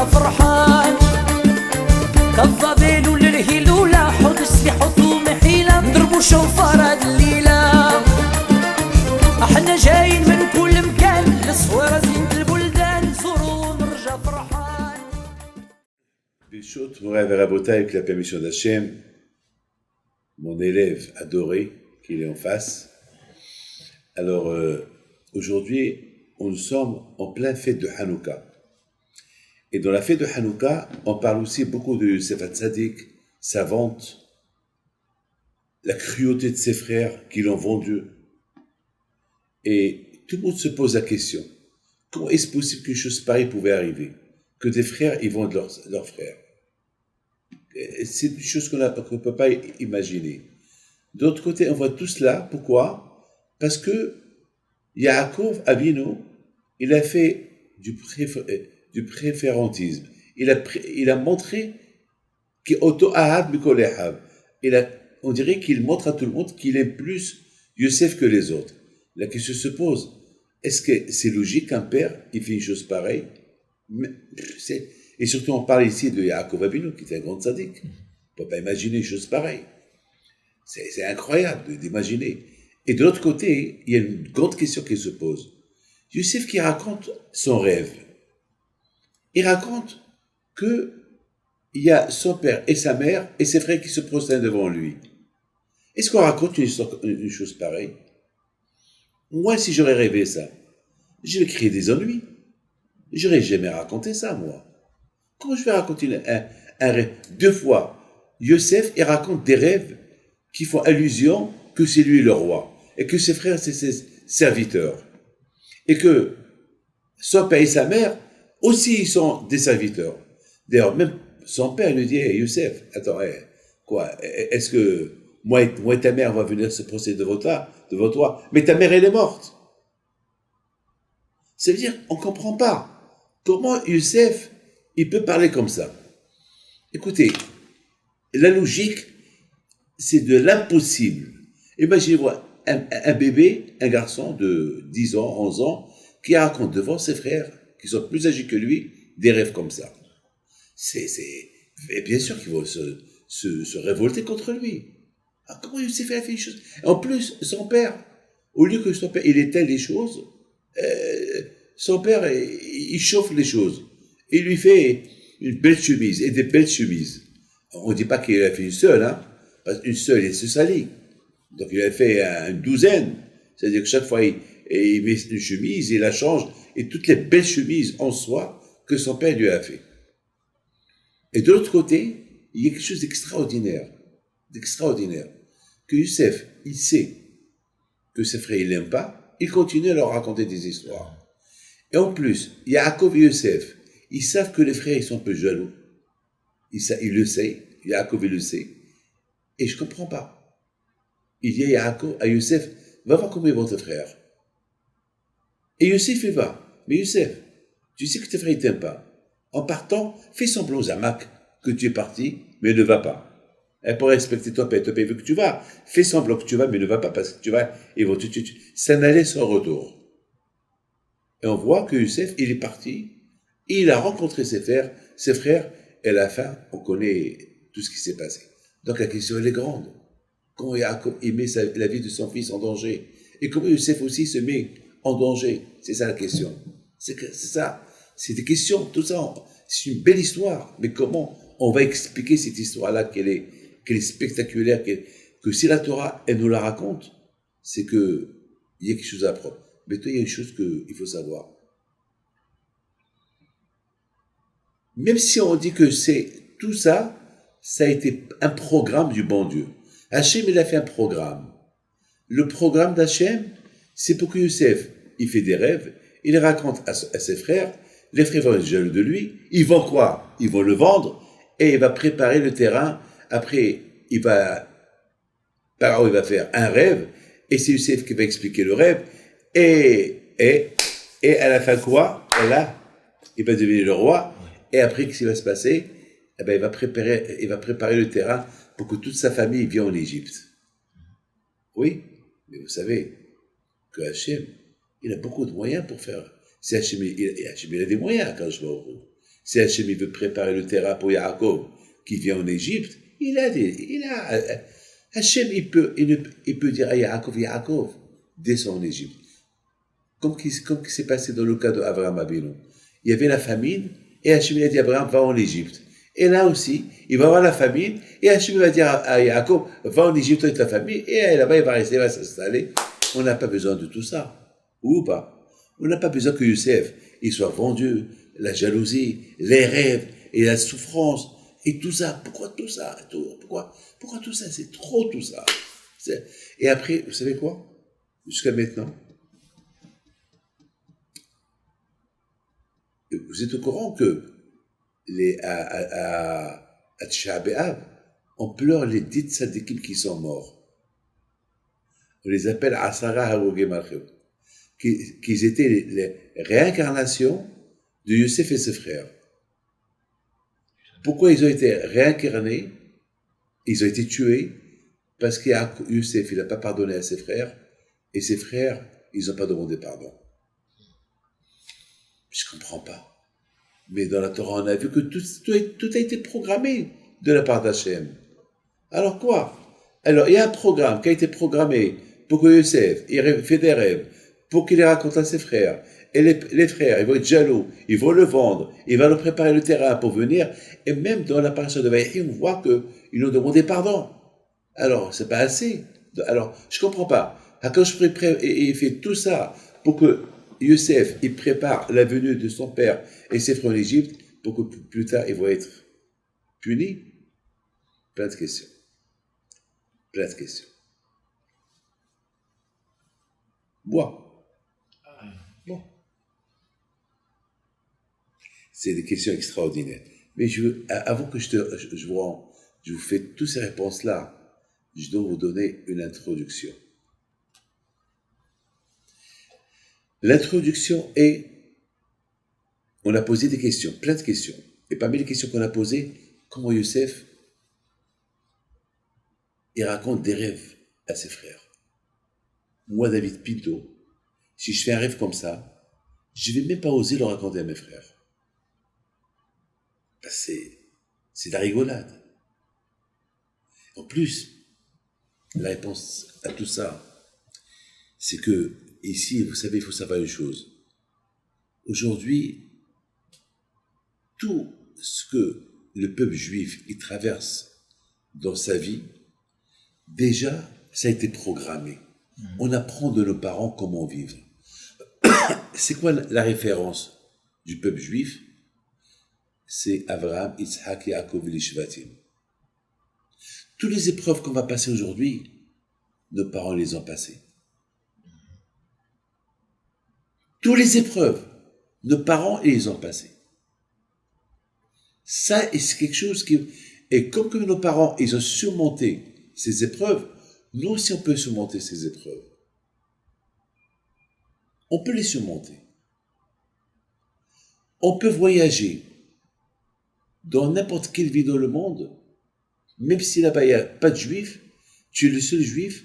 ونرجع فرحان كالظبيل للهلولة حط السلاح حطوا محيلة نضربوا شوفار هاد الليلة احنا جايين من كل مكان للصويرة زينة البلدان نزوروا ونرجع فرحان. Bishot Moray Verabota, avec la permission d'Hachem, mon élève adoré, qui est en face. Alors, aujourd'hui, nous sommes en plein fête de Hanouka. Et dans la fête de Hanouka, on parle aussi beaucoup de Yosef Hatzadik, sa vente, la cruauté de ses frères qui l'ont vendu. Et tout le monde se pose la question, comment est-ce possible qu'une chose pareille pouvait arriver? Que des frères, ils vendent leurs frères. C'est une chose qu'on ne peut pas imaginer. D'autre côté, on voit tout cela. Pourquoi? Parce que Yaakov Avinu, il a fait du préférentisme. Il a montré on dirait qu'il montre à tout le monde qu'il aime plus Yosef que les autres. La question se pose, est-ce que c'est logique qu'un père il fait une chose pareille? Et surtout, on parle ici de Yaakov Avinu, qui était un grand tzaddik. On ne peut pas imaginer une chose pareille. C'est incroyable d'imaginer. Et de l'autre côté, il y a une grande question qui se pose. Yosef qui raconte son rêve. Il raconte qu'il y a son père et sa mère et ses frères qui se prosternent devant lui. Est-ce qu'on raconte une chose pareille? Moi, si j'aurais rêvé ça, je vais créer des ennuis. Je n'aurais jamais raconté ça, moi. Comment je vais raconter un rêve? Deux fois, Yosef, il raconte des rêves qui font allusion que c'est lui le roi, et que ses frères, c'est ses serviteurs, et que son père et sa mère, aussi, ils sont des serviteurs. D'ailleurs, même son père lui dit, hey, Yosef, attends, quoi, est-ce que moi et ta mère, on va venir se procéder devant toi, mais ta mère, elle est morte. Ça veut dire, on ne comprend pas comment Yosef, il peut parler comme ça. Écoutez, la logique, c'est de l'impossible. Imaginez-vous un bébé, un garçon de 10 ans, 11 ans, qui raconte devant ses frères, qui sont plus âgés que lui, des rêves comme ça. Et bien sûr qu'ils vont se révolter contre lui. Ah, comment Yosef a fait une chose? En plus, son père, au lieu que son père, il étale les choses, son père, il chauffe les choses. Il lui fait une belle chemise et des belles chemises. On ne dit pas qu'il a fait une seule, hein, parce qu'une seule, elle se salit. Donc il a fait une douzaine. C'est-à-dire que chaque fois, il met une chemise, il la change, et toutes les belles chemises en soi que son père lui a fait. Et de l'autre côté, il y a quelque chose d'extraordinaire, que Youssef, il sait que ses frères, il l'aiment pas, il continue à leur raconter des histoires. Et en plus, Yaakov et Youssef, ils savent que les frères, ils sont un peu jaloux. Ils le savent, Yaakov, il le sait. Et je ne comprends pas. Il dit à Yaakov, à Youssef, va voir comment ils vont tes frères. Et Youssef, il va. Mais Youssef, tu sais que tes frères, ils ne t'aiment pas. En partant, fais semblant aux Zamak que tu es parti, mais ne va pas. Et pour respecter ton père veut que tu vas. Fais semblant que tu vas, mais ne va pas, parce que tu vas, ils vont te tuer. Ça n'allait sans retour. Et on voit que Youssef, il est parti, et il a rencontré ses frères, et à la fin, on connaît tout ce qui s'est passé. Donc la question, elle est grande. Comment Yaakov met la vie de son fils en danger? Et comment Youssef aussi se met en danger? C'est ça la question. C'est ça. C'est des questions, tout ça. C'est une belle histoire. Mais comment on va expliquer cette histoire-là qu'elle est spectaculaire, que si la Torah, elle nous la raconte, c'est qu'il y a quelque chose à apprendre. Mais toi, il y a une chose qu'il faut savoir. Même si on dit que tout ça, ça a été un programme du bon Dieu. Hachem, il a fait un programme. Le programme d'Hachem, c'est pour que Youssef, il fait des rêves, il raconte à ses frères, les frères vont être jaloux de lui, ils vont quoi? Ils vont le vendre, et il va préparer le terrain. Après, Pharaon, il va faire un rêve, et c'est Youssef qui va expliquer le rêve, et à la fin quoi? Et là, il va devenir le roi, et après, qu'est-ce qui va se passer? Eh ben, il va préparer le terrain pour que toute sa famille vienne en Égypte. Oui, mais vous savez que Hachem, il a beaucoup de moyens pour faire. Si Hachem, il a des moyens quand je vois au bout. Si Hachem il veut préparer le terrain pour Yaakov qui vient en Égypte, Hachem il peut dire à Yaakov, descends en Égypte. Comme qui s'est passé dans le cas d'Abraham Avinu. Il y avait la famine, et Hachem a dit à Abraham, va en Égypte. Et là aussi, il va avoir la famine, et Hachem va dire à Yaakov, va en Égypte avec la famine, et là-bas, il va rester, il va s'installer. On n'a pas besoin de tout ça. Ou pas. On n'a pas besoin que Youssef, il soit vendu, la jalousie, les rêves, et la souffrance, et tout ça. Pourquoi tout ça? Pourquoi tout ça? C'est trop tout ça. Et après, vous savez quoi? Jusqu'à maintenant, vous êtes au courant que à Tisha B'Av, on pleure les 10 tzadikim qui sont morts. On les appelle Asara Harogé Malchut, qu'ils étaient les réincarnations de Youssef et ses frères. Pourquoi ils ont été réincarnés? Ils ont été tués parce que Youssef, il n'a pas pardonné à ses frères, et ses frères, ils n'ont pas demandé pardon. Je ne comprends pas. Mais dans la Torah, on a vu que tout a été programmé de la part d'Hachem. Alors quoi? Alors, il y a un programme qui a été programmé pour que Youssef, il fait des rêves, pour qu'il les raconte à ses frères. Et les frères, ils vont être jaloux, ils vont le vendre, il va leur préparer le terrain pour venir. Et même dans la paracha de Vaïchi, on voit qu'ils ont demandé pardon. Alors, c'est pas assez. Alors, je comprends pas. Quand il fait tout ça pour que Youssef, il prépare la venue de son père et ses frères en Égypte pour que plus tard, ils vont être punis. Plein de questions. Plein de questions. Bon. C'est des questions extraordinaires. Mais avant que je vous fais toutes ces réponses-là, je dois vous donner une introduction. L'introduction est, on a posé des questions, plein de questions. Et parmi les questions qu'on a posées, comment Youssef, il raconte des rêves à ses frères. Moi, David Pinto, si je fais un rêve comme ça, je ne vais même pas oser le raconter à mes frères. C'est de la rigolade. En plus, la réponse à tout ça, c'est que ici, vous savez, il faut savoir une chose. Aujourd'hui, tout ce que le peuple juif il traverse dans sa vie, déjà, ça a été programmé. On apprend de nos parents comment vivre. C'est quoi la référence du peuple juif? C'est Abraham, Yitzhak, Yaakov et les Shvatim. Toutes les épreuves qu'on va passer aujourd'hui, nos parents les ont passées. Toutes les épreuves, nos parents les ont passées. Ça, c'est quelque chose qui... Et comme que nos parents, ils ont surmonté ces épreuves, nous aussi on peut surmonter ces épreuves. On peut les surmonter. On peut voyager dans n'importe quelle ville dans le monde, même si là-bas il n'y a pas de juifs, tu es le seul juif,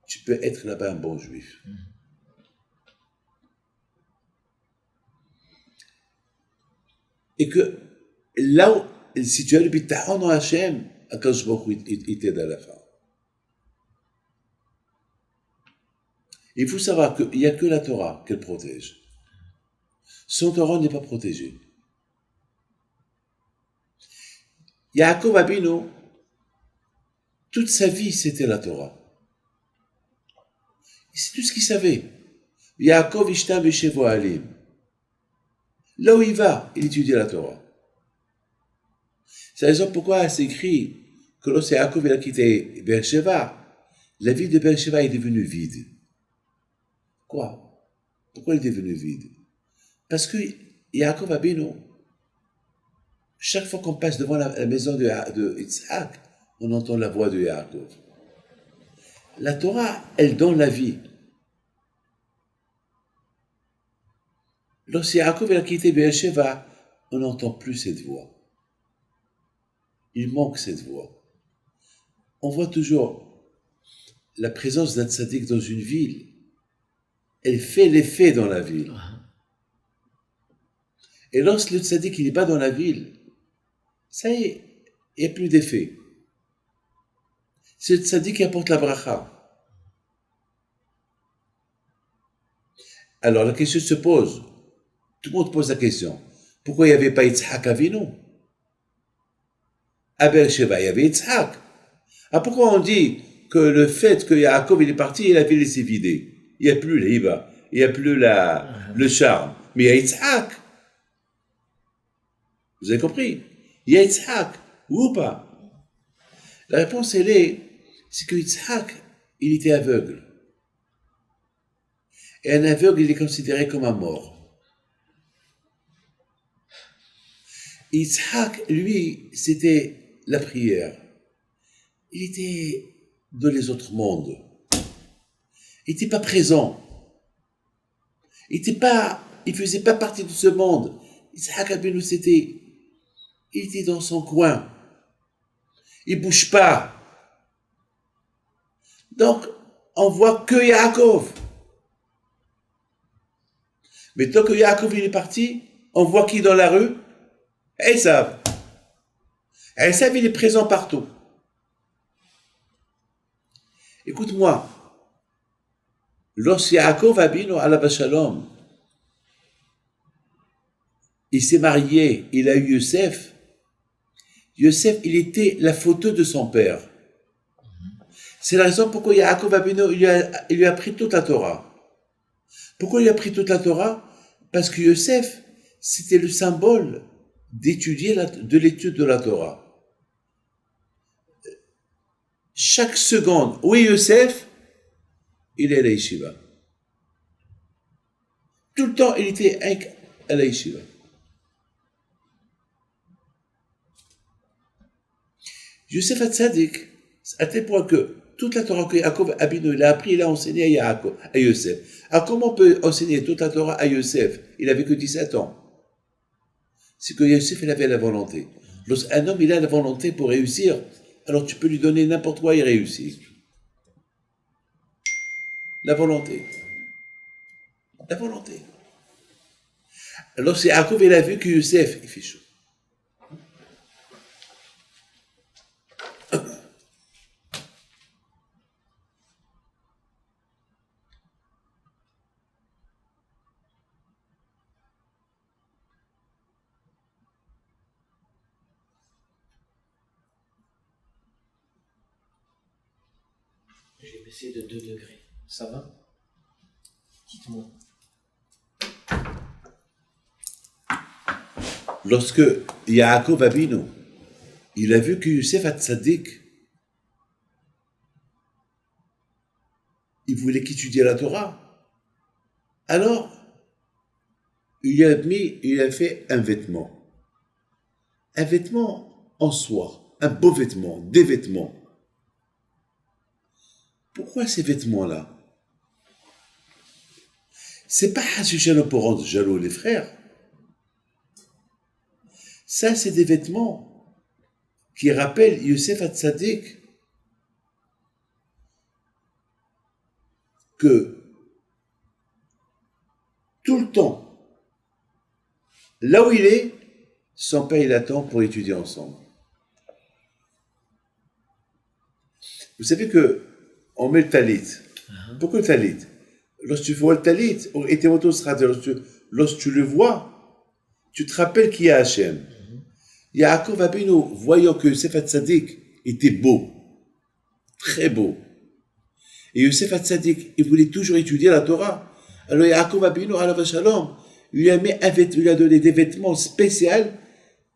tu peux être là-bas un bon juif. Et que là où, si tu as le bitachon dans Hachem, Akadosh Baruch Hu, il t'aide à la fin. Il faut savoir qu'il n'y a que la Torah qu'elle protège. Son Torah n'est pas protégé. Yaakov Abinu, toute sa vie, c'était la Torah. C'est tout ce qu'il savait. Yaakov Ishtam Veshevo Alim. Là où il va, il étudie la Torah. C'est la raison pourquoi c'est écrit que lorsque Yaakov a quitté Beersheba, la ville de Beersheba est devenue vide. Quoi? Pourquoi elle est devenue vide? Parce que Yaakov Abinu, chaque fois qu'on passe devant la maison de Yitzhak, on entend la voix de Yaakov. La Torah, elle donne la vie. Lorsque Yaakov a quitté Beersheba, on n'entend plus cette voix. Il manque cette voix. On voit toujours la présence d'un tzaddik dans une ville. Elle fait l'effet dans la ville. Et lorsque le tzaddik il n'est pas dans la ville, ça y est, il n'y a plus d'effet. C'est le tzaddik qui apporte la bracha. Alors la question se pose, tout le monde pose la question, pourquoi il n'y avait pas Yitzhak Avinu? À Beersheba, il y avait Yitzhak. Ah, pourquoi on dit que le fait que Yaakov il est parti et la ville s'est vidée? Il n'y a plus l'Iba, il n'y a plus le charme, mais il y a Yitzhak. Vous avez compris? Il y a Yitzhak, ou pas? La réponse, c'est que Yitzhak, il était aveugle. Et un aveugle, il est considéré comme un mort. Yitzhak, lui, c'était la prière. Il était dans les autres mondes. Il n'était pas présent. Il faisait pas partie de ce monde. Yitzhak Abinu, il était dans son coin. Il bouge pas. Donc, on voit que Yaakov. Mais tant que Yaakov il est parti, on voit qui dans la rue? Esav. Esav, il est présent partout. Écoute-moi. Lorsque Yaakov Abinu alav shalom, il s'est marié, il a eu Yosef. Yosef, il était la photo de son père. C'est la raison pourquoi Yaakov Abinu, il lui a pris toute la Torah. Pourquoi il a pris toute la Torah? Parce que Yosef, c'était le symbole de l'étude de la Torah. Chaque seconde, où est Yosef? Il est à la yeshiva. Tout le temps, il était à la yeshiva. Yosef Hatzadik, à tel point que toute la Torah que Yaakov Abinu il a appris, il a enseigné à Yosef. Alors comment on peut enseigner toute la Torah à Yosef? Il avait que 17 ans. C'est que Yosef, il avait la volonté. Lorsqu'un homme, il a la volonté pour réussir, alors tu peux lui donner n'importe quoi, il réussit. La volonté. La volonté. Alors c'est Yaakov, il a vu que Yosef, il fait chaud. J'ai baissé de 2 degrés. Ça va? Dites-moi. Lorsque Yaakov Abinu, il a vu que Yosef Hatzadik, il voulait qu'étudier la Torah. Alors, il a fait un vêtement. Un vêtement en soie, un beau vêtement, des vêtements. Pourquoi ces vêtements-là? C'est pas Hassushano pour rendre jaloux les frères. Ça, c'est des vêtements qui rappellent Yosef Hatzadik que tout le temps, là où il est, son père il attend pour étudier ensemble. Vous savez que on met le talit. Pourquoi le talit? Lorsque tu vois le talit, lorsque tu le vois, tu te rappelles qu'il y a Hachem. Yaakov Abinu, voyant que Yosef Hatzadik était beau, très beau, et Yosef Hatzadik, il voulait toujours étudier la Torah, alors Yaakov Abinu, alav shalom, il lui a donné des vêtements spéciaux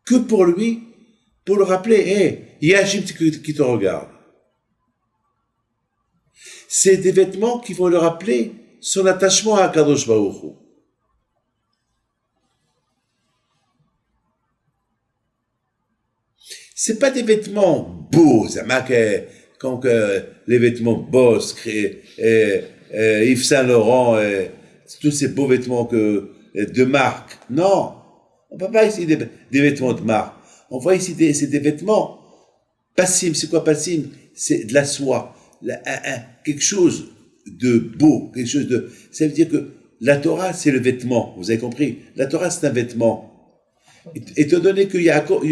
que pour lui, pour le rappeler, hey, il y a Hachem qui te regarde. C'est des vêtements qui vont le rappeler son attachement à Kadosh Baruch Hu. C'est pas des vêtements beaux, ça marque comme les vêtements Boss, Yves Saint Laurent, tous ces beaux vêtements de marque. Non, on ne parle pas ici des vêtements de marque. On voit ici c'est des vêtements passim. C'est quoi passim? C'est de la soie. Quelque chose de beau, ça veut dire que la Torah c'est le vêtement, vous avez compris, la Torah c'est un vêtement, Étant donné que Yaakov,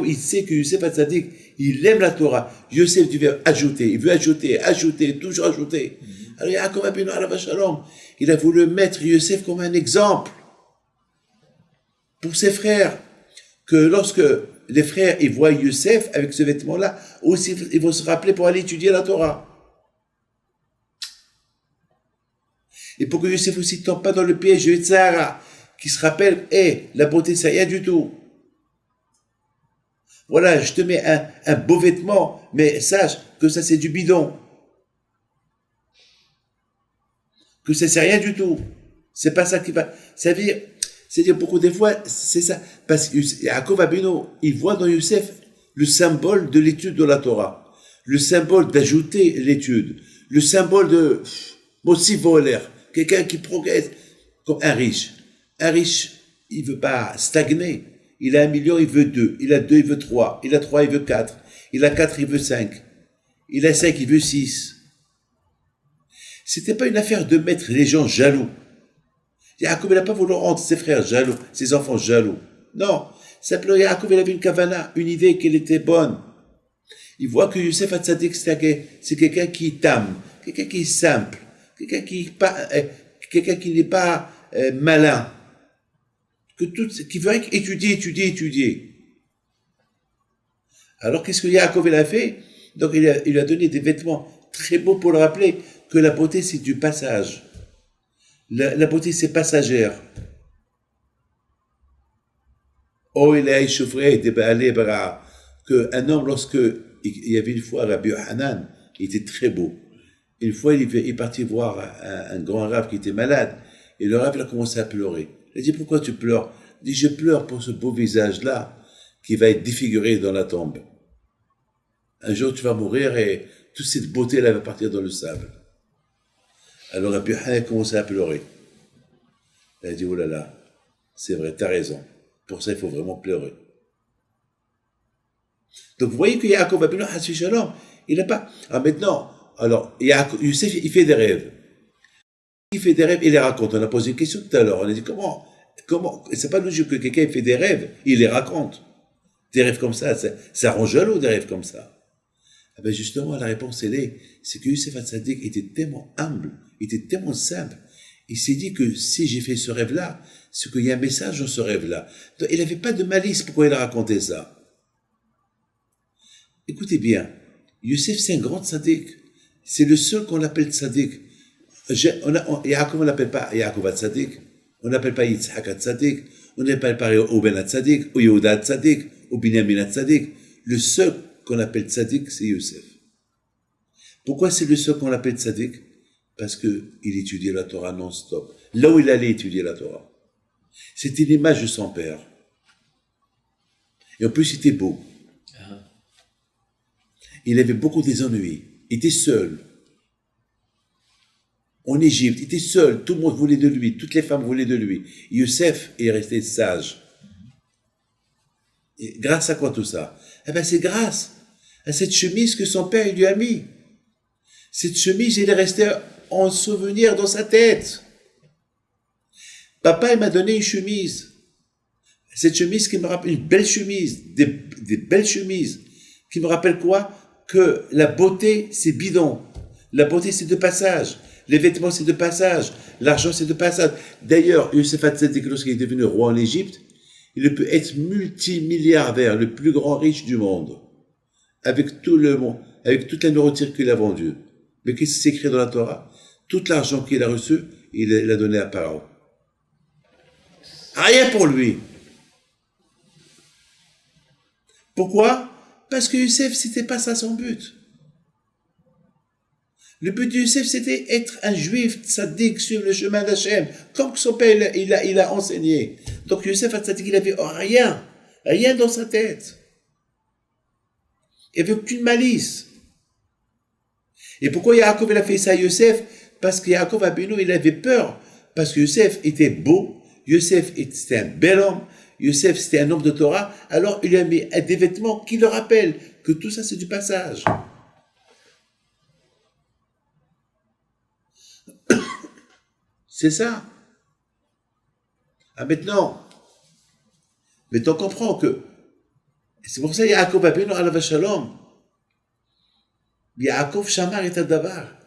il sait que Youssef Hatzadik, il aime la Torah. Youssef du verbe ajouter, il veut ajouter, toujours ajouter. Alors Yaakov Abinu alav shalom, il a voulu mettre Youssef comme un exemple pour ses frères, que lorsque les frères ils voient Youssef avec ce vêtement-là, aussi ils vont se rappeler pour aller étudier la Torah. Et pour que Youssef aussi ne tombe pas dans le piège de Yitzhara, qui se rappelle, la beauté c'est rien du tout. Voilà, je te mets un beau vêtement, mais sache que ça c'est du bidon. Que ça c'est rien du tout. C'est pas ça qui va. C'est-à-dire beaucoup des fois, c'est ça. Parce que Yaakov Abinu, il voit dans Youssef le symbole de l'étude de la Torah, le symbole d'ajouter l'étude, le symbole de Mossif Voler, quelqu'un qui progresse comme un riche. Un riche, il veut pas stagner. Il a 1 million, il veut 2. Il a 2, il veut 3. Il a 3, il veut 4. Il a 4, il veut 5. Il a 5, il veut 6. C'était pas une affaire de mettre les gens jaloux. Yaakov, il n'a pas voulu rendre ses frères jaloux, ses enfants jaloux. Non. Simplement, Yaakov, il avait une kavana, une idée qu'elle était bonne. Il voit que Youssef Hatzadik, c'est quelqu'un qui est tam, quelqu'un qui est simple, quelqu'un qui n'est pas malin. Qui veut étudier. Alors, qu'est-ce que Yaakov il a fait? Donc, il a donné des vêtements très beaux pour le rappeler que la beauté, c'est du passage. La beauté, c'est passagère. Oh, il a échauffé qu'un homme, lorsque il y avait une fois Rabbi Hanan, il était très beau. Une fois, il est parti voir un grand rave qui était malade, et le rave, il a commencé à pleurer. Il a dit, pourquoi tu pleures? Il dit, je pleure pour ce beau visage-là qui va être défiguré dans la tombe. Un jour, tu vas mourir et toute cette beauté-là va partir dans le sable. Alors, Rabbi Hanan a commencé à pleurer. Il a dit, oh là là, c'est vrai, t'as raison. Pour ça, il faut vraiment pleurer. Donc, vous voyez que Yaakov Abinu Hassi Shalom, il n'a pas... maintenant, Youssef, il fait des rêves. Il fait des rêves, il les raconte. On a posé une question tout à l'heure. On a dit comment c'est pas logique que quelqu'un fait des rêves, il les raconte. Des rêves comme ça rend jaloux des rêves comme ça. Ah ben justement, la réponse c'est que Youssef Hatzadik était tellement humble, il était tellement simple. Il s'est dit que si j'ai fait ce rêve-là, c'est qu'il y a un message dans ce rêve-là. Donc, il n'avait pas de malice pourquoi il a raconté ça. Écoutez bien, Youssef c'est un grand tzaddik. C'est le seul qu'on appelle tzaddik. Yaakov, on l'appelle pas Yaakov Hatzadik, on n'appelle pas Yitzhak Hatzadik, on n'appelle pas Reuben Hatzadik, ou Yehuda Hatzadik, ou Binyamin Hatzadik. Le seul qu'on appelle tzaddik, c'est Youssef. Pourquoi c'est le seul qu'on l'appelle tzaddik? Parce qu'il étudiait la Torah non-stop. Là où il allait étudier la Torah. C'était l'image de son père. Et en plus, il était beau. Il avait beaucoup des ennuis. Il était seul. En Égypte, il était seul. Tout le monde voulait de lui. Toutes les femmes voulaient de lui. Youssef est resté sage. Et grâce à quoi tout ça? Eh bien, c'est grâce à cette chemise que son père lui a mis. Cette chemise, il est resté en souvenir dans sa tête. Papa, il m'a donné une chemise. Cette chemise qui me rappelle une belle chemise, des belles chemises, qui me rappellent quoi? Que la beauté, c'est bidon. La beauté, c'est de passage. Les vêtements, c'est de passage. L'argent, c'est de passage. D'ailleurs, Youssef Hatzadik, lorsqu'il est devenu roi en Égypte, il peut être multimilliardaire, le plus grand riche du monde, avec tout le monde, avec toute la nourriture qu'il a vendue. Mais qu'est-ce qui s'écrit dans la Torah? Tout l'argent qu'il a reçu, il l'a donné à Pharaon. Rien pour lui. Pourquoi? Parce que Youssef, c'était pas ça son but. Le but de Youssef, c'était être un juif tzaddik sur le chemin d'Hachem, comme son père il a enseigné. Donc Youssef tzaddik, il avait rien dans sa tête. Il n'y avait aucune malice. Et pourquoi Yaakov il a fait ça à Youssef? Parce que Yaakov Abinu, il avait peur. Parce que Youssef était beau, Youssef c'était un bel homme, Youssef c'était un homme de Torah, alors il lui a mis des vêtements qui le rappellent que tout ça c'est du passage. C'est ça. Ah maintenant, Mais tu comprends que, c'est pour ça, Yaakov Abinu alav shalom, Yaakov Shamar et Adavar.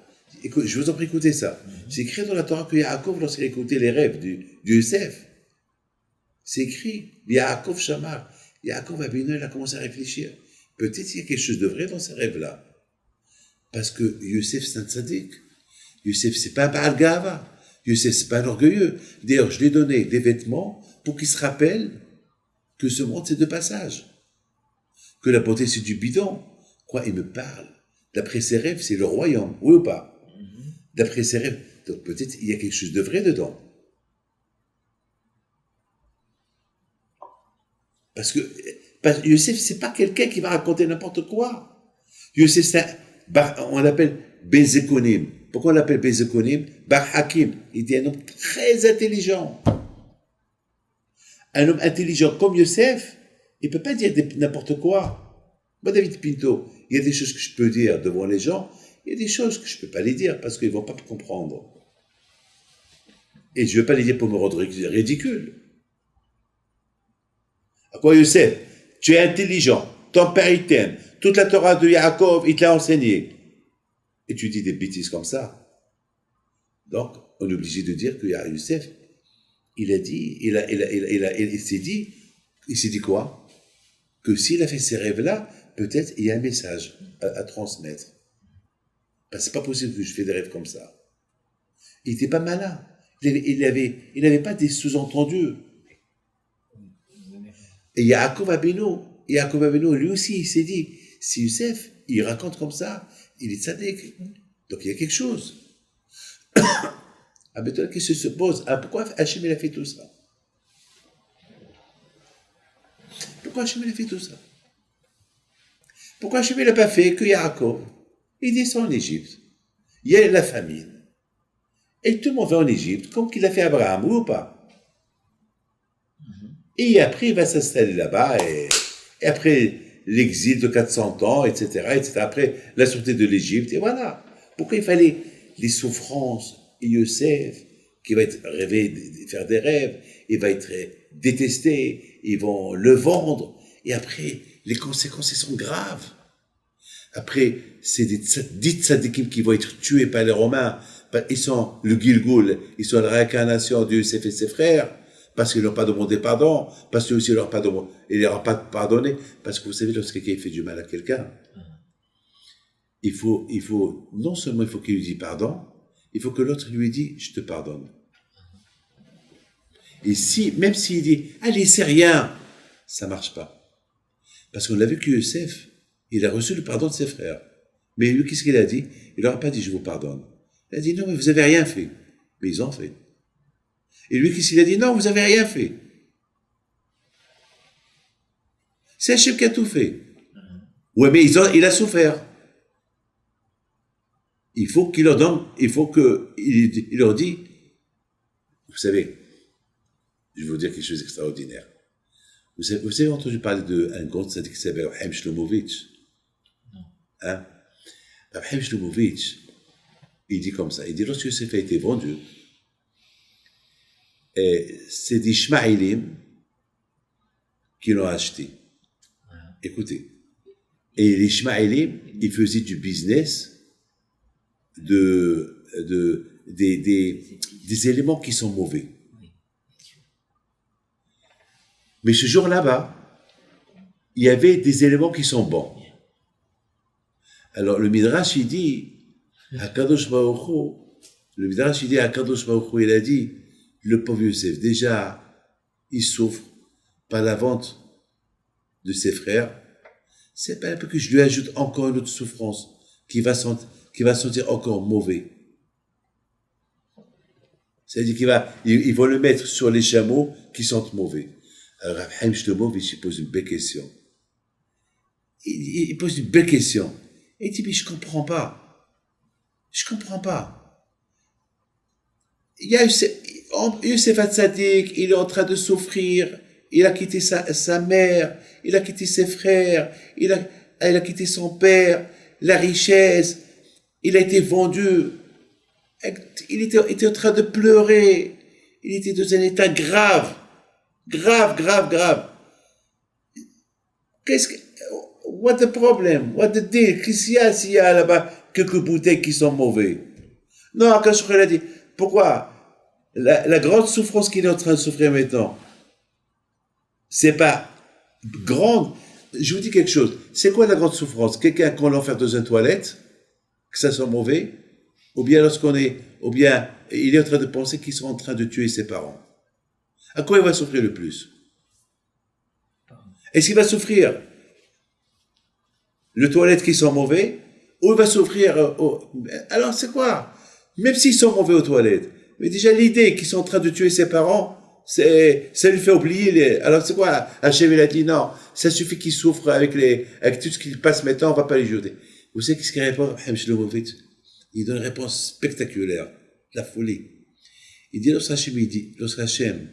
Écoute, je vous en prie, écoutez ça. C'est écrit dans la Torah que Yaakov, lorsqu'il écoutait les rêves du Yosef, c'est écrit, Yaakov Shamar. Yaakov Abinu, il a commencé à réfléchir. Peut-être qu'il y a quelque chose de vrai dans ces rêves-là. Parce que Yosef, c'est un tzaddik. Yosef, c'est pas un Baal Gava. Yosef, c'est pas un orgueilleux. D'ailleurs, je lui ai donné des vêtements pour qu'il se rappelle que ce monde, c'est de passage. Que la beauté, c'est du bidon. Quoi, il me parle. D'après ses rêves, c'est le royaume. Oui ou pas? D'après ses rêves. Donc peut-être il y a quelque chose de vrai dedans. Parce que Yosef, c'est pas quelqu'un qui va raconter n'importe quoi. Yosef, c'est on l'appelle Bezekonim. Pourquoi on l'appelle Bezekonim? Bar Hakim. Il était un homme très intelligent. Un homme intelligent comme Yosef, il peut pas dire n'importe quoi. Moi, David Pinto, il y a des choses que je peux dire devant les gens, il y a des choses que je peux pas les dire parce qu'ils vont pas me comprendre. Et je veux pas les dire pour me rendre ridicule. À quoi Yosef? Tu es intelligent, ton père il t'aime, toute la Torah de Yaakov, il te l'a enseigné. Et tu dis des bêtises comme ça. Donc, on est obligé de dire que Yosef, il s'est dit quoi? Que s'il a fait ces rêves-là, peut-être il y a un message à transmettre. Parce que c'est pas possible que je fais des rêves comme ça. Il était pas malin. Il n'avait pas des sous-entendus. Et Yaakov Abinu, lui aussi, il s'est dit, si Youssef, il raconte comme ça, il est tzaddik. Donc il y a quelque chose. Ah, mais toi, qu'est-ce qui se pose? Ah, pourquoi Hachem, il a fait tout ça? Pourquoi Hachem, il a fait tout ça? Pourquoi Hachem, il n'a pas fait que Yaakov? Il descend en Égypte. Il y a la famine. Et tout le monde va en Égypte, comme qu'il a fait Abraham, oui ou pas? Et après, il va s'installer là-bas, et après l'exil de 400 ans, etc., etc., après la sortie de l'Égypte, et voilà. Pourquoi il fallait les souffrances? Et Yosef, qui va être rêvé, faire des rêves, il va être détesté, ils vont le vendre, et après, les conséquences, elles sont graves. Après, c'est des tzadikim qui vont être tués par les Romains, ils sont le Gilgoul, ils sont la réincarnation de Yosef et ses frères, parce qu'ils n'ont pas demandé pardon, parce qu'ils ne leur ont pas pardonné, parce que vous savez, lorsque quelqu'un fait du mal à quelqu'un, il faut, non seulement il faut qu'il lui dise pardon, il faut que l'autre lui dise, je te pardonne. Et même s'il dit, allez, c'est rien, ça marche pas. Parce qu'on a vu que Yosef, il a reçu le pardon de ses frères. Mais lui, qu'est-ce qu'il a dit? Il leur a pas dit, je vous pardonne. Il a dit, non, mais vous avez rien fait. Mais ils ont fait. Et lui, qu'est-ce qu'il a dit? Non, vous avez rien fait. C'est Hachem qui a tout fait. Ouais, mais il a souffert. Il faut qu'il leur donne, il leur dit, vous savez, je vais vous dire quelque chose d'extraordinaire. Vous avez entendu parler d'un grand tzaddik qui s'appelle Chaim Shlomovitch? Hein? Chaim Shlomovitch, il dit comme ça, il dit, lorsque Yosef a été vendu, c'est des Ishmaélim qui l'ont acheté. Écoutez. Et les Ishmaélim, ils faisaient du business des éléments qui sont mauvais. Mais ce jour là-bas, il y avait des éléments qui sont bons. Alors le Midrash, il dit, Akadosh Baruch Hu, il a dit, le pauvre Yosef, déjà, il souffre par la vente de ses frères. C'est pas un peu que je lui ajoute encore une autre souffrance qui va sentir encore mauvais. C'est-à-dire ils vont le mettre sur les chameaux qui sentent mauvais. Alors, Chaim Shlomovitch, il pose une belle question. Il pose une belle question. Et il dit, mais je comprends pas. Il y a Yosef Hatzadik, il est en train de souffrir, il a quitté sa mère, il a quitté ses frères, il a quitté son père, la richesse, il a été vendu, il était en train de pleurer, il était dans un état grave. Qu'est-ce que, what the problem? What the deal? Qu'est-ce qu'il y a s'il y a là-bas quelques bouteilles qui sont mauvais? Non, Akash Baruch Hu, il a dit, pourquoi? La grande souffrance qu'il est en train de souffrir maintenant, c'est pas grande. Je vous dis quelque chose. C'est quoi la grande souffrance? Quelqu'un qu'on l'enferme dans une toilette, que ça soit mauvais, ou bien ou bien il est en train de penser qu'ils sont en train de tuer ses parents. À quoi il va souffrir le plus? Est-ce qu'il va souffrir les toilettes qui sont mauvais, ou il va souffrir alors c'est quoi? Même s'ils sont mauvais aux toilettes, mais déjà l'idée qu'ils sont en train de tuer ses parents, ça lui fait oublier alors c'est quoi? Hachem il a dit non, ça suffit qu'ils souffrent avec tout ce qu'ils passent maintenant, on va pas les jeter. Vous savez qu'est-ce qu'il répond? Il donne une réponse spectaculaire, la folie. Il dit lorsque Hachem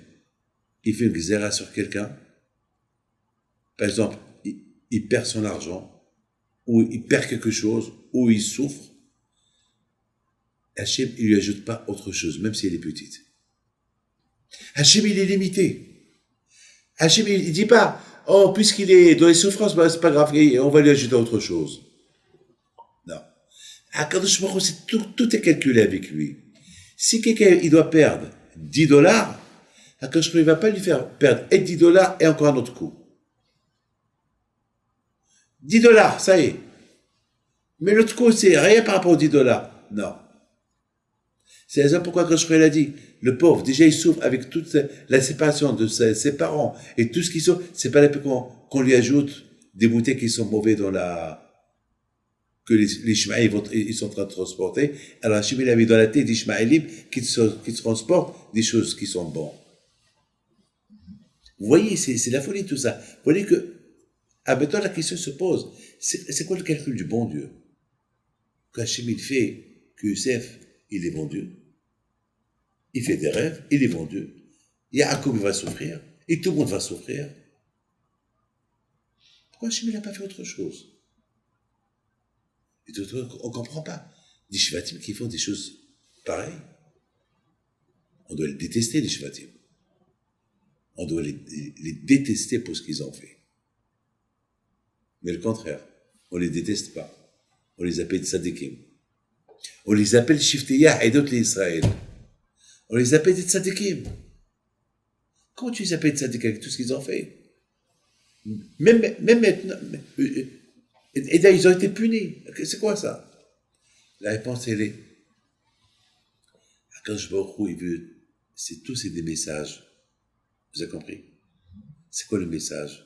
il fait une xéra sur quelqu'un, par exemple, il perd son argent, ou il perd quelque chose, ou il souffre, Hachem, il lui ajoute pas autre chose, même si elle est petite. Hachem, il est limité. Hachem, il dit pas, oh, puisqu'il est dans les souffrances, bah, c'est pas grave, on va lui ajouter autre chose. Non. Akadosh Baruch Hu, tout est calculé avec lui. Si quelqu'un, il doit perdre $10, Akadosh Baruch Hu, il va pas lui faire perdre et $10 et encore un autre coup. $10, ça y est. Mais l'autre coup, c'est rien par rapport aux $10. Non. C'est la raison pourquoi Akadosh Baruch Hu a dit, le pauvre, déjà il souffre avec toute la séparation de ses parents et tout ce qui souffre, c'est pas la peine qu'on lui ajoute des bouteilles qui sont mauvais que les Ishmaélites ils sont en train de transporter. Alors Hachem il a mis dans la tête des Ishmaélites qui transportent des choses qui sont bonnes. Vous voyez, c'est la folie tout ça. Vous voyez que, maintenant la question se pose, c'est quoi le calcul du bon Dieu? Qu'Hachem il fait que Youssef, il est bon Dieu. Il fait des rêves, il est bon Dieu. Yaakov va souffrir, et tout le monde va souffrir. Pourquoi Hachem il n'a pas fait autre chose? Et on ne comprend pas. Des Shvatim qui font des choses pareilles. On doit les détester, les Shvatim. On doit les détester pour ce qu'ils ont fait. Mais le contraire, on ne les déteste pas. On les appelle tzadikim. On les appelle Shifteyah et d'autres les Israël. On les appelle des tzadikim. Comment tu les appelles tzadikim avec tout ce qu'ils ont fait? Même maintenant, et là, ils ont été punis. C'est quoi ça? La réponse, elle est, Akadosh Baruch Hu, il veut, c'est des messages. Vous avez compris? C'est quoi le message?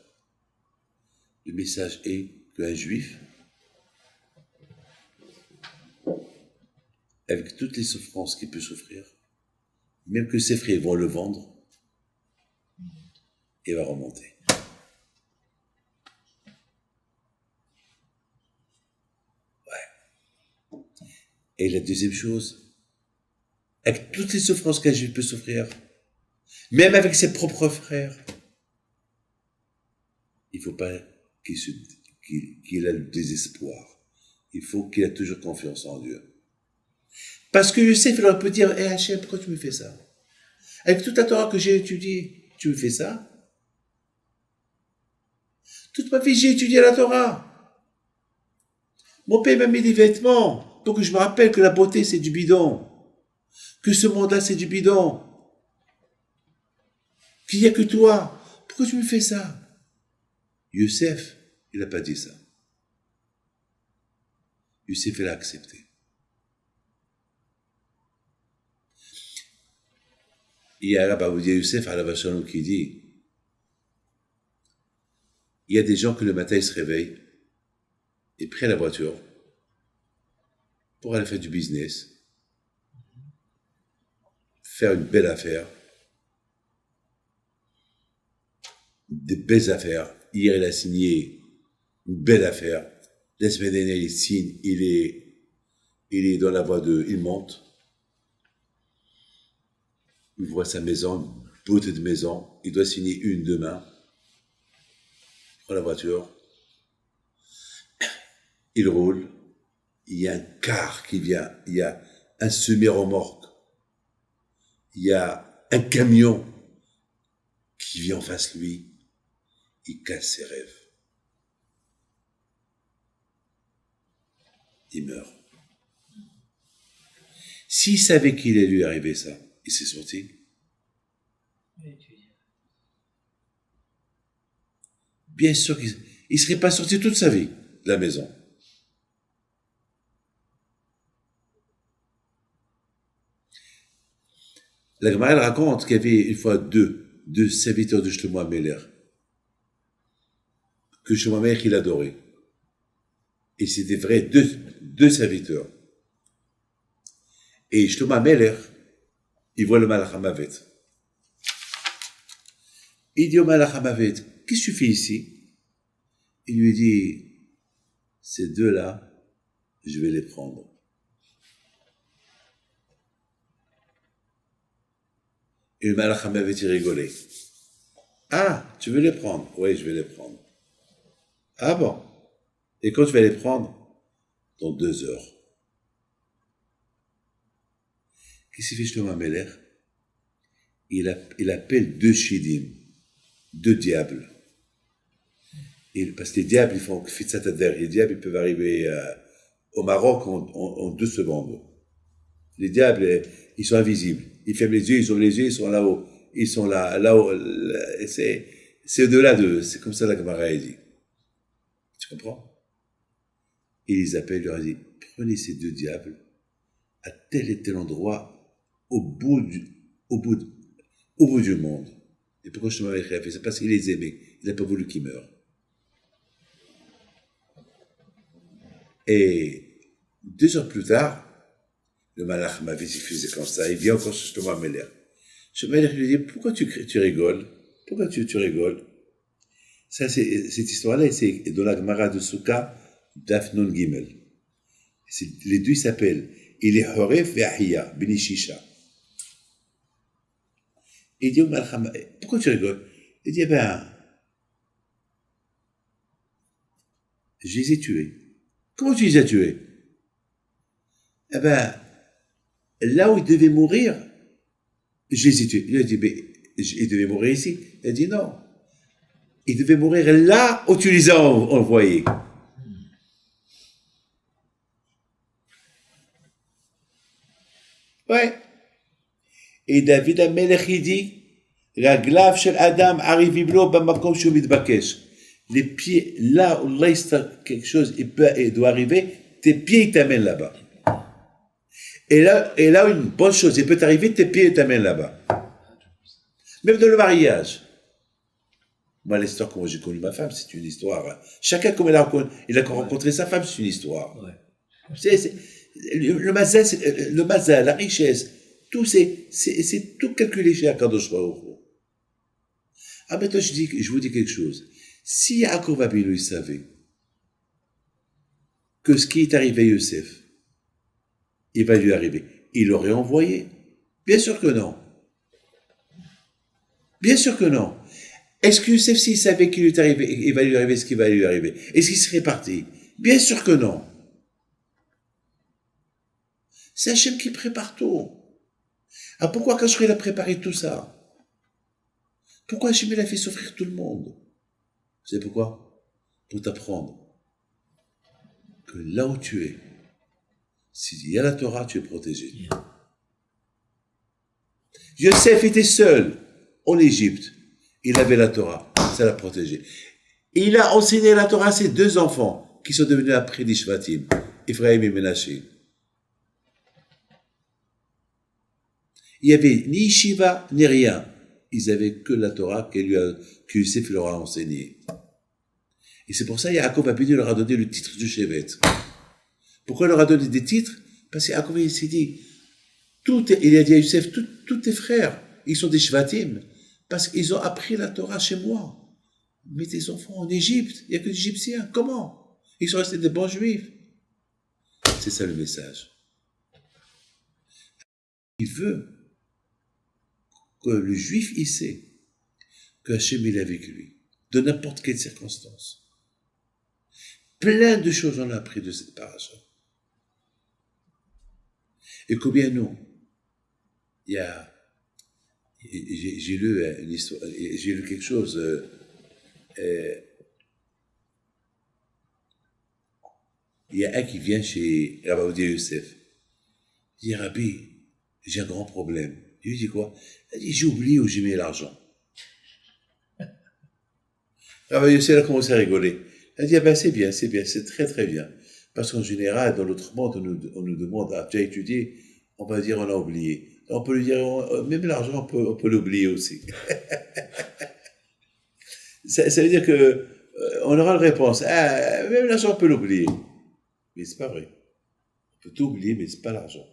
Le message est qu'un juif, avec toutes les souffrances qu'il peut souffrir, même que ses frères vont le vendre, il va remonter. Ouais. Et la deuxième chose, avec toutes les souffrances qu'un juif peut souffrir, même avec ses propres frères, il ne faut pas qu'il ait le désespoir. Il faut qu'il ait toujours confiance en Dieu. Parce que Youssef, il aurait pu dire, Hachem, pourquoi tu me fais ça? Avec toute la Torah que j'ai étudiée, tu me fais ça? Toute ma vie, j'ai étudié la Torah. Mon père m'a mis des vêtements pour que je me rappelle que la beauté, c'est du bidon. Que ce monde-là, c'est du bidon. Qu'il n'y a que toi. Pourquoi tu me fais ça? Youssef, il n'a pas dit ça. Youssef, il a accepté. Il y a là, vous dites Youssef à la Vachalon qui dit, il y a des gens que le matin ils se réveillent, ils prennent la voiture pour aller faire du business, faire une belle affaire, des belles affaires. Hier, il a signé une belle affaire. La semaine dernière, il signe, il est dans la voie il monte. Il voit sa maison, beauté de maison. Il doit signer une demain. Il prend la voiture. Il roule. Il y a un car qui vient. Il y a un semi-remorque. Il y a un camion qui vient en face de lui. Il casse ses rêves. il meurt. S'il savait qu'il allait lui arriver ça, il s'est sorti. Oui, tu dis. Bien sûr qu'il ne serait pas sorti toute sa vie de la maison. La Gemara elle raconte qu'il y avait une fois deux serviteurs de Shlomo HaMelech que Shlomo HaMelech il adorait. Et c'était vrai, deux serviteurs. Et Shlomo HaMelech, il voit le Malach HaMavet. Il dit au Malach HaMavet, qu'est-ce que tu fais ici? Il lui dit, ces deux-là, je vais les prendre. Et le Malach HaMavet, il rigolait. Ah, tu veux les prendre? Oui, je vais les prendre. Ah bon? Et quand tu vas les prendre? Dans 2 heures. Qu'est-ce qu'il fait Shlomo HaMelech? Il appelle 2 shidim, 2 diables. Parce que les diables, ils font fitzatader. Les diables, ils peuvent arriver au Maroc en 2 secondes. Les diables, ils sont invisibles. Ils ferment les yeux, ils ouvrent les yeux, ils sont là-haut. Ils sont là-haut. C'est au-delà d'eux. C'est comme ça la Gemara dit. Tu comprends? Et ils appellent, ils leur disent, prenez ces 2 diables à tel et tel endroit au bout du monde. Et pourquoi je te m'avais fait? C'est parce qu'il les aimait. Il n'a pas voulu qu'ils meurent. Et 2 heures plus tard, le Malach HaMavet, il faisait comme ça. Il vient encore sur Shlomo HaMelech. Shlomo HaMelech lui dit, pourquoi tu rigoles? Pourquoi tu rigoles? Ça, cette histoire-là, c'est dans la Gemara de Souka, Daf Nun Gimel. Les deux, ils s'appellent il est Horef et Ahia, Beni Shisha. Il dit au Malach HaMavet, pourquoi tu rigoles? Il dit, je les ai tués. Comment tu les as tués? Là où ils devaient mourir, je les ai tués. Il a dit, ils devaient mourir ici. Il a dit, non. Ils devaient mourir là où tu les as envoyés. Ouais. Et David HaMelech, il dit, Raglav shel Adam arrivim lo bamakom shu mitbakesh. Les pieds, là où quelque chose il doit arriver, tes pieds ils t'amènent là-bas. Et là où une bonne chose il peut t'arriver, tes pieds ils t'amènent là-bas. Même dans le mariage. Moi, l'histoire comment j'ai connu ma femme, c'est une histoire. Chacun comme il a rencontré sa femme, c'est une histoire. Ouais. Le mazal, la richesse, tout c'est tout calculé chez Akadosh Baruch Hu. Ah, maintenant, je vous dis quelque chose. Si Yaakov Avinu savait que ce qui est arrivé à Yosef, il va lui arriver, il l'aurait envoyé? Bien sûr que non. Bien sûr que non. Est-ce que Yosef, s'il savait qu'il lui arrivé, il va lui arriver ce qui va lui arriver, est-ce qu'il serait parti? Bien sûr que non. C'est Hachem qui prépare tout. Alors pourquoi Akadosh il a préparé tout ça? Pourquoi Hachem il a fait souffrir tout le monde? Vous savez pourquoi? Pour t'apprendre que là où tu es, s'il y a la Torah, tu es protégé. Yosef était seul en Égypte. Il avait la Torah, ça l'a protégé. Il a enseigné la Torah à ses 2 enfants, qui sont devenus après des Shvatim, Ephraim et Ménaché. Il n'y avait ni Shiva, ni rien. Ils avaient que la Torah que Yosef leur a enseigné. Et c'est pour ça que Yaakov Avinu leur a donné le titre de Shevet. Pourquoi il leur a donné des titres? Parce que Yaakov il s'est dit, il a dit à Yosef, tous tes frères, ils sont des Shvatim, parce qu'ils ont appris la Torah chez moi. Mais tes enfants en Égypte, il n'y a que des Égyptiens. Comment? Ils sont restés des bons Juifs. C'est ça le message. Il veut que le Juif, il sait que Hachem est avec lui, de n'importe quelle circonstance. Plein de choses on a appris de cette paracha. Et combien non? J'ai lu une histoire, j'ai lu quelque chose. Il il y a un qui vient chez Rabbi Youssef. Il dit, Rabbi, j'ai un grand problème. Il lui dit quoi? Il dit, j'ai oublié où j'ai mis l'argent. Rabbi Youssef a commencé à rigoler. Il a dit, ah ben c'est bien, c'est très très bien. Parce qu'en général, dans l'autre monde, on nous demande, ah, tu as étudié, on va dire, on a oublié. On peut lui dire, même l'argent, on peut l'oublier aussi. Ça veut dire que on aura la réponse. Ah, même l'argent, on peut l'oublier. Mais c'est pas vrai. On peut tout oublier, mais c'est pas l'argent.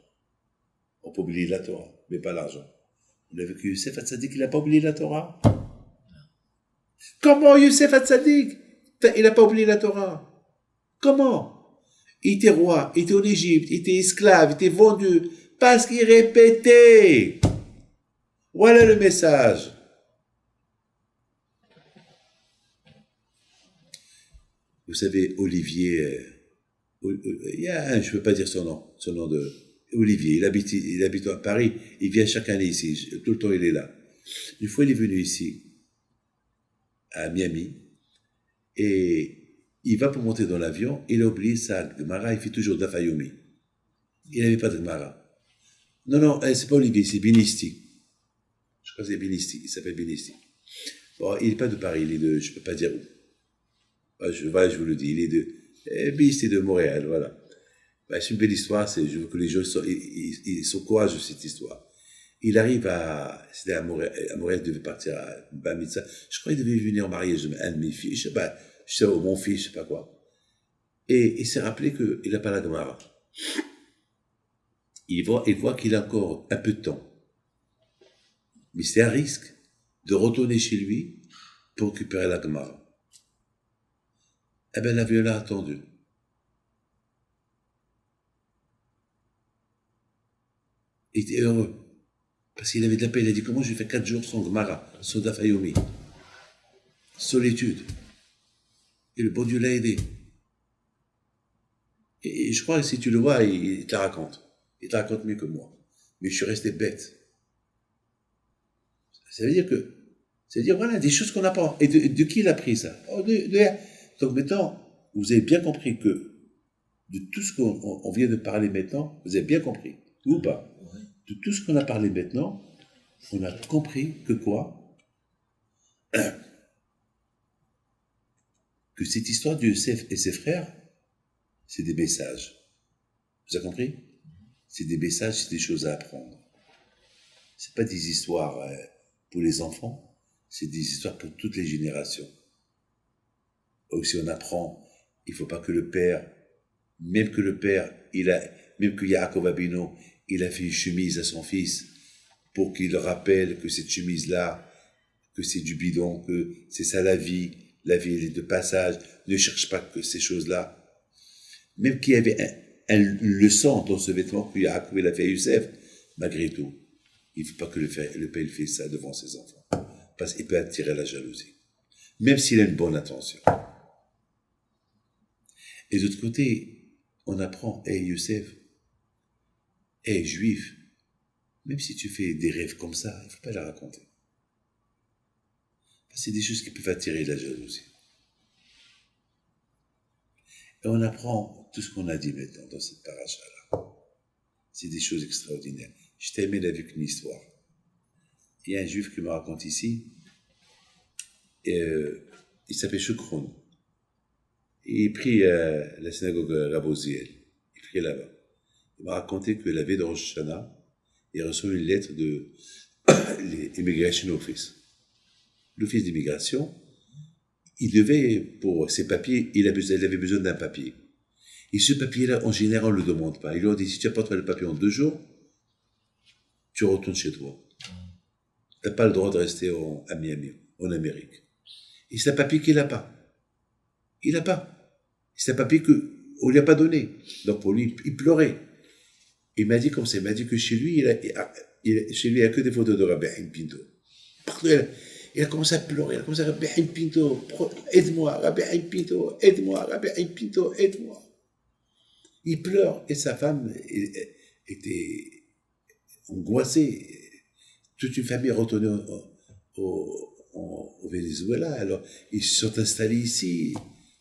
On peut oublier la Torah, mais pas l'argent. On a vu que Youssef Hatzadik, il n'a pas oublié la Torah. Comment Youssef Hatzadik, il n'a pas oublié la Torah? Comment? Il était roi, il était en Égypte, il était esclave, il était vendu, parce qu'il répétait. Voilà le message. Vous savez, Olivier, il y a un, je ne peux pas dire son nom de Olivier, il habite à Paris, il vient chaque année ici, tout le temps il est là. Une fois il est venu ici, à Miami, et il va pour monter dans l'avion, il a oublié sa Gemara, il fait toujours d'Afayomi. Il n'avait pas de Gemara. Non, c'est pas Olivier, c'est Binisti. Je crois que c'est Binisti, il s'appelle Binisti. Bon, il n'est pas de Paris, il est de, je ne peux pas dire où. Je vous le dis, il est de Binisti de Montréal, voilà. C'est une belle histoire, je veux que les gens ils sont courageux de cette histoire. Il arrive c'était à Montréal, il devait partir à Bar Mitzvah. Je crois qu'il devait venir en mariage de un de mes filles, je sais pas, mon fils, je sais pas quoi. Et il s'est rappelé qu'il n'a pas la Gemara. Il voit qu'il a encore un peu de temps. Mais c'est un risque de retourner chez lui pour récupérer la Gemara. Eh bien, l'avion l'a attendu. Il était heureux. Parce qu'il avait de la paix. Il a dit, comment je vais faire 4 jours sans Gemara, sans Dafayomi? Solitude. Et le bon Dieu l'a aidé. Et je crois que si tu le vois, il te la raconte. Il te la raconte mieux que moi. Mais je suis resté bête. Ça veut dire, voilà, des choses qu'on apprend. Et de qui il a pris ça? Donc maintenant, vous avez bien compris que de tout ce qu'on vient de parler maintenant, vous avez bien compris, ou pas? De tout ce qu'on a parlé maintenant, on a compris que quoi? Que cette histoire de Youssef et ses frères, c'est des messages. Vous avez compris? C'est des messages, c'est des choses à apprendre. C'est pas des histoires pour les enfants, c'est des histoires pour toutes les générations. Aussi on apprend, il faut pas que le père, même que Yaakov Abinu, il a fait une chemise à son fils pour qu'il rappelle que cette chemise-là, que c'est du bidon, que c'est ça la vie elle est de passage, ne cherche pas que ces choses-là. Même qu'il y avait une leçon dans ce vêtement que Yaakov a fait à Youssef, malgré tout, il ne faut pas que le père fait ça devant ses enfants, parce qu'il peut attirer la jalousie, même s'il a une bonne intention. Et de l'autre côté, on apprend, Youssef, juif, même si tu fais des rêves comme ça, il ne faut pas les raconter. Parce que c'est des choses qui peuvent attirer la jalousie. Et on apprend tout ce qu'on a dit maintenant dans cette paracha-là. C'est des choses extraordinaires. Je termine avec une histoire. Il y a un juif qui me raconte ici, il s'appelle Shukron. Il prie la synagogue Raboziel. Il prie là-bas. Il m'a raconté que la veille de Rosh Hashanah, il reçoit une lettre de l'Immigration Office. L'office d'immigration, il devait, pour ses papiers, il avait besoin d'un papier. Et ce papier-là, en général, on ne le demande pas. Ils lui ont dit, si tu n'as pas trouvé le papier en 2 jours, tu retournes chez toi. Tu n'as pas le droit de rester à Miami, en Amérique. Et c'est un papier qu'il n'a pas. Il n'a pas. C'est un papier qu'on ne lui a pas donné. Donc pour lui, il pleurait. Il m'a dit comme ça, il m'a dit que chez lui, chez lui, il n'y a que des photos de Rabbi Haim Pinto. Partout, il a commencé à pleurer, il a commencé à Rabbi Haim Pinto, aide-moi, Rabbi Haim Pinto, aide-moi, Rabbi Haim Pinto, aide-moi. Il pleure, et sa femme était angoissée. Toute une famille est retournée au Venezuela, alors ils se sont installés ici.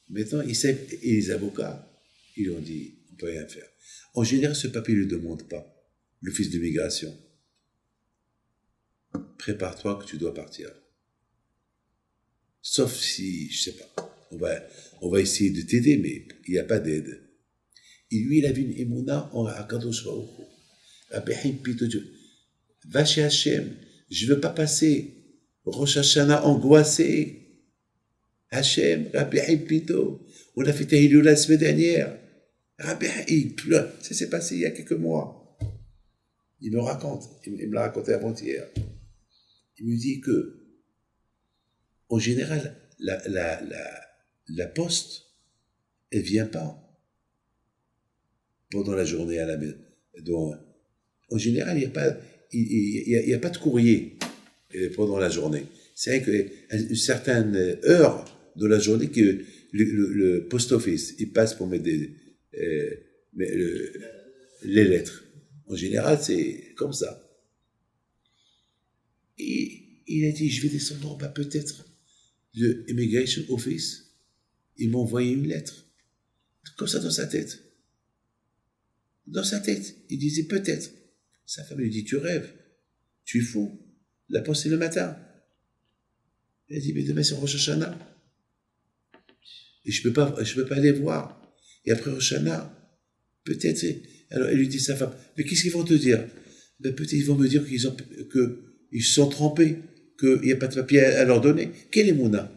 Maintenant, ils savent, et les avocats, Ils lui ont dit, on ne peut rien faire. En général, ce papier ne le demande pas. L'office de migration. Prépare-toi que tu dois partir. Sauf si, je sais pas, on va essayer de t'aider, mais il n'y a pas d'aide. Et lui, il avait une émouna en Akadosh Baruch Hu. Va chez Hachem. Je ne veux pas passer Rosh Hashanah angoissé. Hachem, Rabbi Pito. On a fait Tahilou la semaine dernière. Rabbi, il pleure. Ça s'est passé il y a quelques mois. Il me raconte. Il me l'a raconté avant-hier. Il me dit que, en général, la poste, elle vient pas pendant la journée à la maison. Donc, en général, il n'y a pas de courrier pendant la journée. C'est vrai qu'à une certaine heure de la journée que le post office, il passe pour mettre les lettres. En général, c'est comme ça. Et il a dit, je vais descendre en bas peut-être. Le Immigration Office, ils m'ont envoyé une lettre. Comme ça dans sa tête. Dans sa tête. Il disait peut-être. Sa femme lui dit, tu rêves. Tu es fou. La poste c'est le matin. Il a dit, mais demain c'est Rosh Hashanah. Et je peux pas aller voir. Et après Rosh Hashanah, peut-être. Alors elle lui dit sa femme, mais qu'est-ce qu'ils vont te dire? Ben, peut-être ils vont me dire qu'ils se sont trompés, qu'il n'y a pas de papier à leur donner. Quel est Mouna?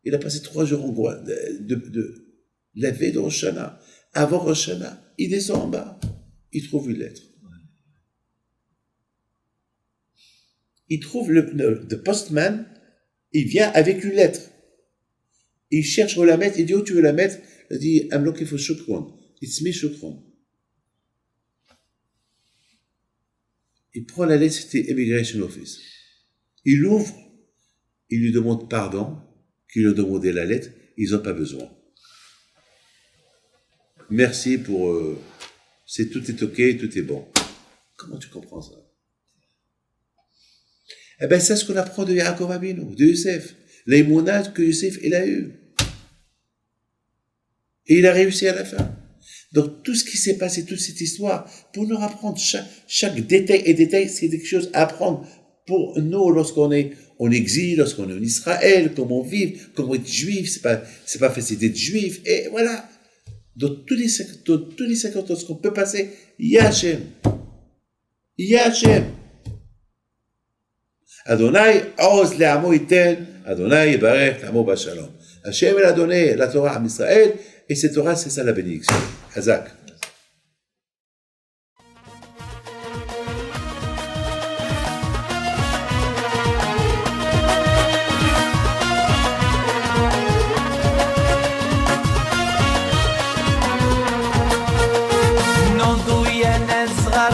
Il a passé 3 jours en Goua, de la veille de Rosh Hashanah. Avant Rosh Hashanah, il descend en bas. Il trouve une lettre. Il trouve le postman, il vient avec une lettre. Il cherche où la mettre, il dit où tu veux la mettre? Il dit, I'm looking for Shukran. It's me Shukran. Il prend la lettre, c'était Immigration Office. Il l'ouvre, il lui demande pardon, qu'il lui a demandé la lettre, ils n'ont pas besoin. Merci pour... tout est ok, tout est bon. Comment tu comprends ça? Eh bien, c'est ce qu'on apprend de Yaakov Avinu, de Youssef. L'aïmounade que Youssef, il a eu. Et il a réussi à la fin. Donc, tout ce qui s'est passé, toute cette histoire, pour nous apprendre chaque détail et détail, c'est quelque chose à apprendre pour nous lorsqu'on est en exil, lorsqu'on est en Israël, comment vivre, comment être juif, c'est pas facile d'être juif, et voilà. Dans tous les circonstances qu'on peut passer, Yachem. Adonai, oz le'amo iten, Adonai yibarech le'amo b'shalom. Hachem, il a donné la Torah à Israël, et cette Torah, c'est ça la bénédiction. Hazak. نضوي نصغر